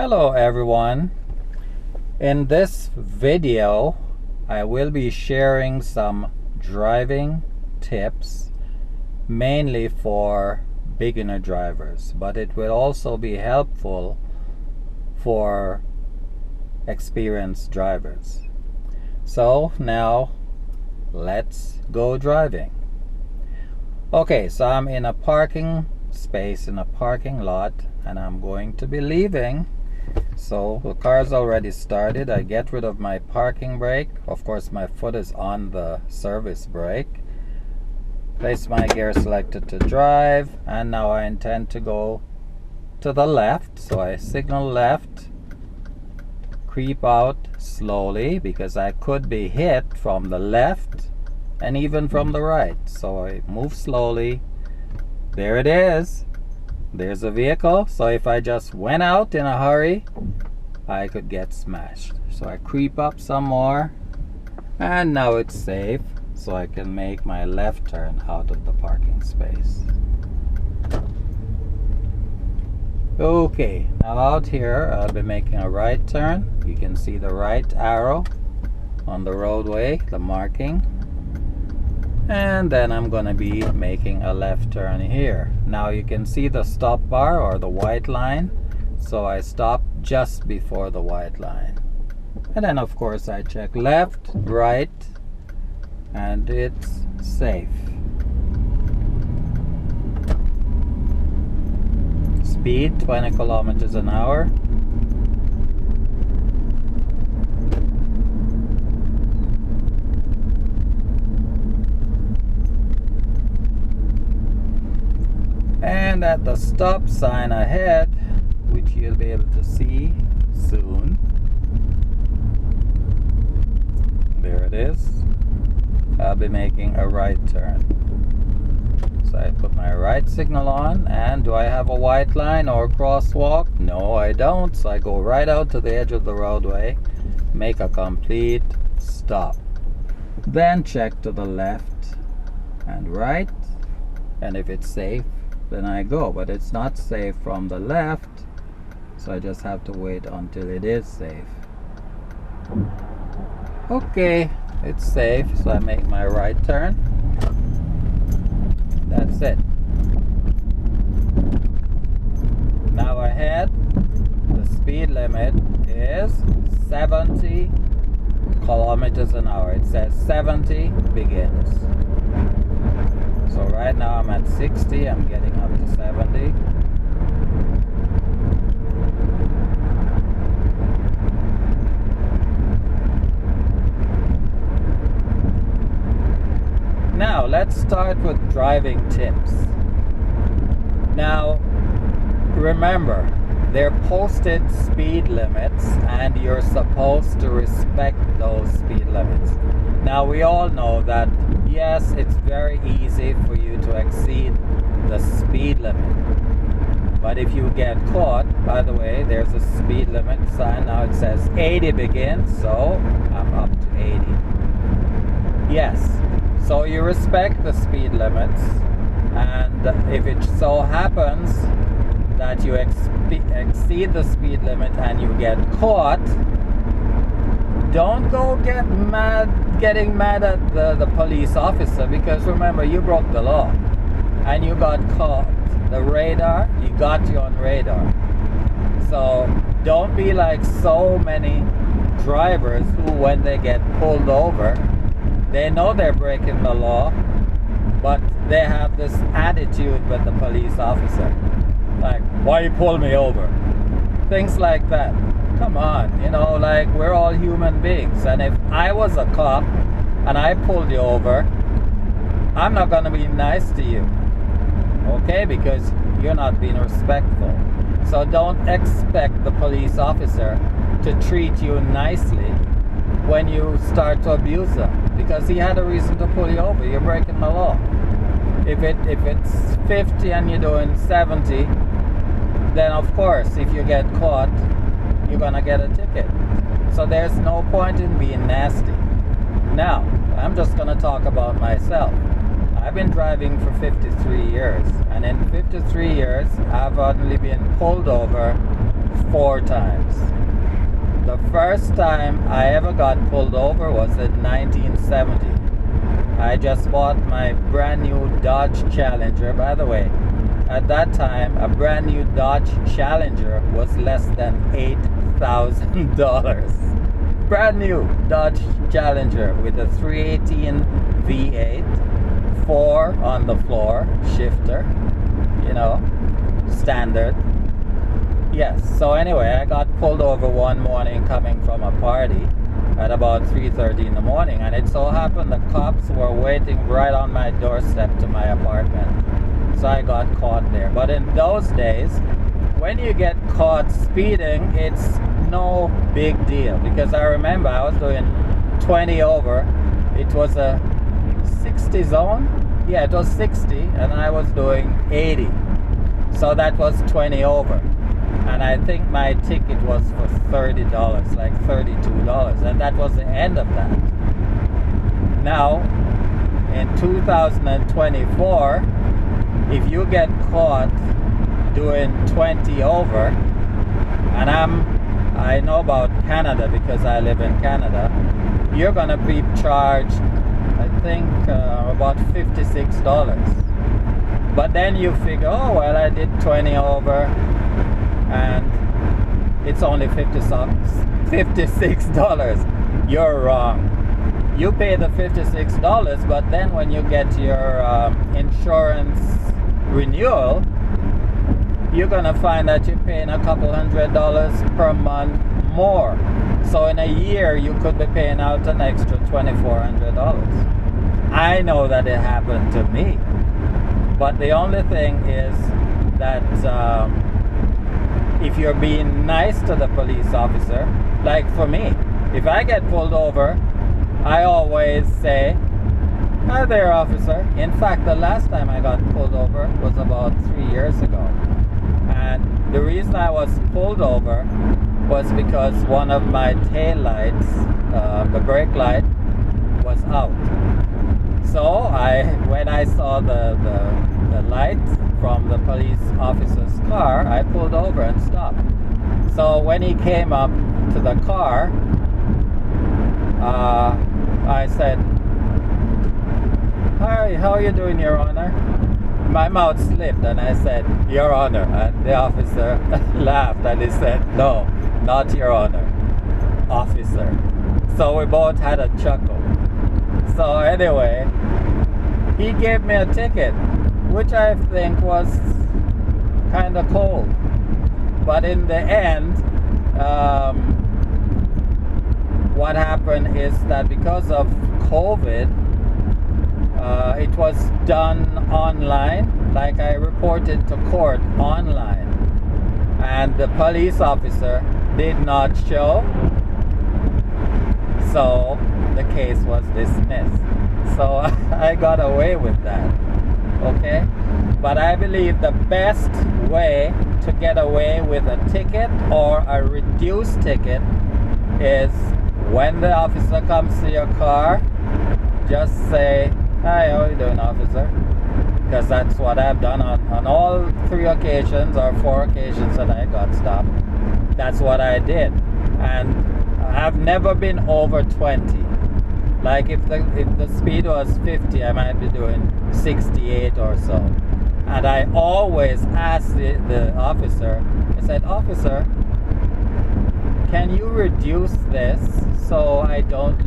Hello everyone. In this video I will be sharing some driving tips mainly for beginner drivers, but it will also be helpful for experienced drivers. So now let's go driving. Okay, so I'm in a parking space in a parking lot and I'm going to be leaving. So the car's already started. I get rid of my parking brake. Of course my foot is on the service brake. Place my gear selected to drive, and now I intend to go to the left. So I signal left, creep out slowly because I could be hit from the left and even from the right. So I move slowly. There it is. There's a vehicle. So if I just went out in a hurry, I could get smashed. So I creep up some more, and now it's safe, so I can make my left turn out of the parking space. Okay, now out here I'll be making a right turn. You can see the right arrow on the roadway, the marking. And then I'm gonna be making a left turn here. Now you can see the stop bar or the white line. So I stop just before the white line. And then of course I check left, right, and it's safe. Speed 20 kilometers an hour. And at the stop sign ahead, which you'll be able to see soon, there it is, I'll be making a right turn. So I put my right signal on, and do I have a white line or crosswalk? No, I don't. So I go right out to the edge of the roadway, make a complete stop. Then check to the left and right, and if it's safe, then I go. But it's not safe from the left, so I just have to wait until it is safe. Okay, it's safe, so I make my right turn. That's it. Now ahead, the speed limit is 70 kilometers an hour. It says 70 begins. So right now I'm at 60, I'm getting up to 70. Now let's start with driving tips. Now remember, they're posted speed limits and you're supposed to respect those speed limits. Now we all know that yes, it's very easy for you to exceed the speed limit. But if you get caught, by the way, there's a speed limit sign. Now it says 80 begins, so I'm up to 80. Yes, so you respect the speed limits, and if it so happens that you exceed the speed limit and you get caught, don't go getting mad at the police officer, because remember, you broke the law and you got caught. The radar, you got you on radar. So don't be like so many drivers who, when they get pulled over, they know they're breaking the law, but they have this attitude with the police officer, like, why you pull me over? Things like that. Come on, you know, like, we're all human beings, and if I was a cop and I pulled you over, I'm not gonna be nice to you, okay, because you're not being respectful. So don't expect the police officer to treat you nicely when you start to abuse them, because he had a reason to pull you over. You're breaking the law. If it's 50 and you're doing 70, then of course if you get caught, you're gonna get a ticket. So there's no point in being nasty. Now I'm just gonna talk about myself. I've been driving for 53 years, and in 53 years I've only been pulled over 4 times. The first time I ever got pulled over was in 1970. I just bought my brand new Dodge Challenger. By the way, at that time, a brand new Dodge Challenger was less than $8,000. Brand new Dodge Challenger with a 318 V8, 4 on the floor, shifter, you know, standard. Yes, so anyway, I got pulled over one morning coming from a party at about 3:30 in the morning, and it so happened the cops were waiting right on my doorstep to my apartment. So I got caught there. But in those days, when you get caught speeding, it's no big deal, because I remember I was doing 20 over. It was a 60 zone. Yeah, it was 60, and I was doing 80. So that was 20 over. And I think my ticket was for $30, like $32, and that was the end of that. Now, in 2024, if you get caught doing 20 over, and I know about Canada because I live in Canada, you're gonna be charged, I think, about $56. But then you figure, oh well, I did 20 over, and it's only $56. You're wrong. You pay the $56, but then when you get your insurance renewal, you're gonna find that you're paying a couple $100 per month more. So in a year, you could be paying out an extra $2,400. I know that it happened to me, but the only thing is that if you're being nice to the police officer, like for me, if I get pulled over, I always say, "Hi there, officer." In fact, the last time I got pulled over was about 3 years ago. And the reason I was pulled over was because one of my tail lights, the brake light, was out. So when I saw the light from the police officer's car, I pulled over and stopped. So when he came up to the car, I said, "Hi, how are you doing, Your Honor?" My mouth slipped and I said, "Your Honor." And the officer laughed and he said, "No, not Your Honor, officer." So we both had a chuckle. So anyway, he gave me a ticket, which I think was kind of cold. But in the end, what happened is that because of COVID, it was done online, like I reported to court online, and the police officer did not show, so the case was dismissed. So I got away with that, okay? But I believe the best way to get away with a ticket or a reduced ticket is when the officer comes to your car, just say, "Hi, how are you doing, officer?" Because that's what I've done on all 3 occasions or 4 occasions that I got stopped. That's what I did. And I've never been over 20. Like if the speed was 50, I might be doing 68 or so. And I always ask the officer, I said, "Officer, can you reduce this so I don't